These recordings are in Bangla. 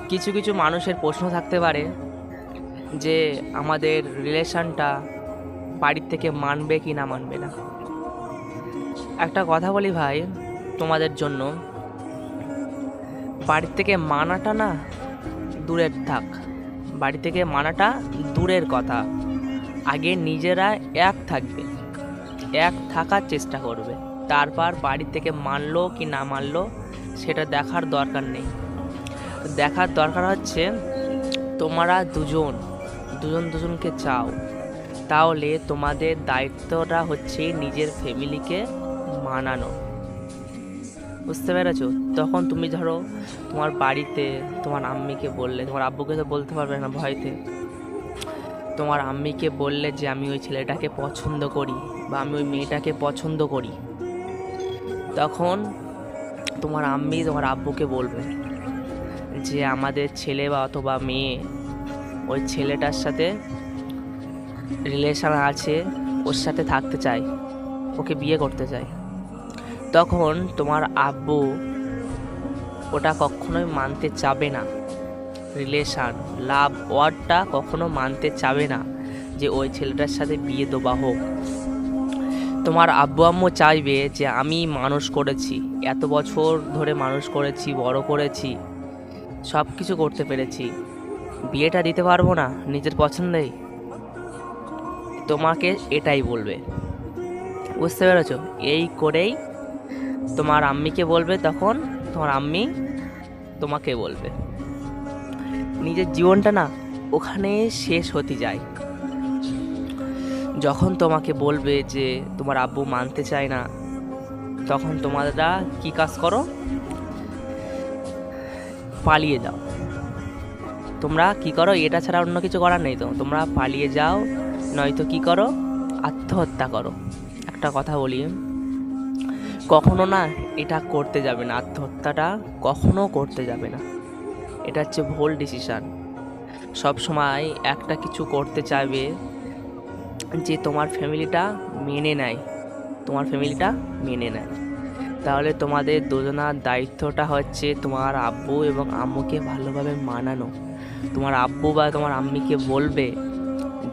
কিছু কিছু মানুষের প্রশ্ন থাকতে পারে যে আমাদের রিলেশনটা বাড়ির থেকে মানবে কি না মানবে না। একটা কথা বলি ভাই তোমাদের জন্য, বাড়ির থেকে মানাটা না দূরের থাক, বাড়ি থেকে মানাটা দূরের কথা। আগে নিজেরা এক থাকবে, এক থাকার চেষ্টা করবে, তারপর বাড়ি থেকে মানলো কি না মানলো সেটা দেখার দরকার নেই। দেখার দরকার হচ্ছে তোমরা দুজন দুজনকে চাও, তাহলে তোমাদের দায়িত্বটা হচ্ছে নিজের ফ্যামিলিকে মানানো। বুঝতে পেরেছো? তখন তুমি ধরো তোমার বাড়িতে তোমার আম্মিকে বললে, তোমার আব্বুকে তো বলতে পারবে না ভয়তে, তোমার আম্মিকে বললে যে আমি ওই ছেলেটাকে পছন্দ করি বা আমি ওই মেয়েটাকে পছন্দ করি, তখন তোমার আম্মি তোমার আব্বুকে বলবে যে আমাদের ছেলে বা অথবা মেয়ে ওই ছেলেটার সাথে রিলেশন আছে, ওর সাথে থাকতে চায়, ওকে বিয়ে করতে চায়। তখন তোমার আব্বু ওটা কখনোই মানতে চাবে না, রিলেশান লাভ ওয়ার্ডটা কখনো মানতে চাবে না যে ওই ছেলেটার সাথে বিয়ে দেওয়া হোক। তোমার আব্বু আম্মু চাইবে যে আমি মানুষ করেছি, এত বছর ধরে মানুষ করেছি, বড় করেছি, সব কিছু করতে পেরেছি, বিয়েটা দিতে পারবো না নিজের পছন্দেই? তোমাকে এটাই বলবে। বুঝতে পেরেছ? এই করেই তোমার আম্মিকে বলবে, তখন তোমার আম্মি তোমাকে বলবে। নিজের জীবনটা না ওখানে শেষ হতে যায়। যখন তোমাকে বলবে যে তোমার আব্বু মানতে চায় না, তখন তোমরা কি কাজ করো? পালিয়ে যাও। তোমরা কি করো? এটা ছাড়া অন্য কিছু করার নেই তো, তোমরা পালিয়ে যাও, নয়তো কি করো? আত্মহত্যা করো। একটা কথা বলি, কখনো না এটা করতে যাবে না, আত্মহত্যাটা কখনো করতে যাবে না, এটা হচ্ছে ভুল ডিসিশান। সবসময় একটা কিছু করতে চাইবে যে তোমার ফ্যামিলিটা মেনে নেয়, তোমার ফ্যামিলিটা মেনে নেয়। তাহলে তোমাদের দুজনার দায়িত্বটা হচ্ছে তোমার আব্বু এবং আম্মুকে ভালোভাবে মানানো। তোমার আব্বু বা তোমার আম্মিকে বলবে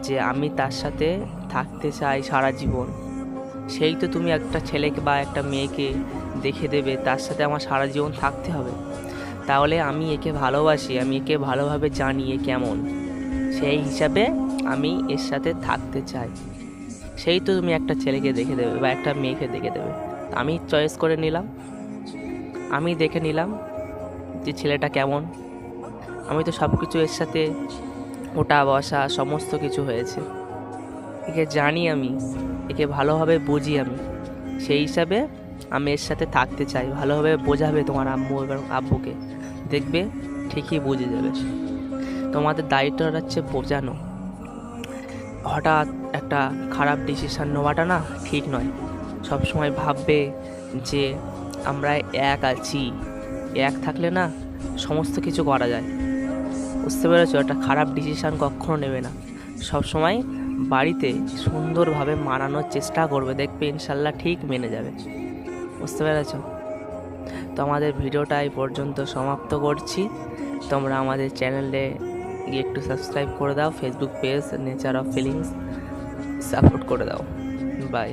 যে আমি তার সাথে থাকতে চাই সারা জীবন। সেই তো তুমি একটা ছেলেকে বা একটা মেয়েকে দেখে দেবে তার সাথে আমার সারা জীবন থাকতে হবে, তাহলে আমি একে ভালোবাসি, আমি একে ভালোভাবে জানি এ কেমন, সেই হিসাবে আমি এর সাথে থাকতে চাই। সেই তো তুমি একটা ছেলেকে দেখে দেবে বা একটা মেয়েকে দেখে দেবে। আমি চয়েস করে নিলাম, আমি দেখে নিলাম যে ছেলেটা কেমন, আমি তো সব কিছু এর সাথে ওঠা বসা সমস্ত কিছু হয়েছে, একে জানি, আমি একে ভালোভাবে বুঝি, আমি সেই হিসাবে আমি এর সাথে থাকতে চাই। ভালোভাবে বোঝাবে তোমার আম্মু এবং আব্বুকে, দেখবে ঠিকই বুঝে যাবে। তোমাদের দায়িত্বটা হচ্ছে বোঝানো। হঠাৎ একটা খারাপ ডিসিশান নেওয়াটা না ঠিক নয়। সবসময় ভাববে যে আমরা এক আছি, এক থাকলে না সমস্ত কিছু করা যায়। বুঝতে পেরেছো? একটা খারাপ ডিসিশান কখনো নেবে না। সবসময় বাড়িতে সুন্দরভাবে মানানোর চেষ্টা করবে, দেখবে ইনশাল্লাহ ঠিক মেনে যাবে। বুঝতে পেরেছো? তো আমাদের ভিডিওটা এই পর্যন্ত সমাপ্ত করছি। তোমরা আমাদের চ্যানেলে গিয়ে একটু সাবস্ক্রাইব করে দাও, Facebook page nature of feelings support করে দাও। বাই।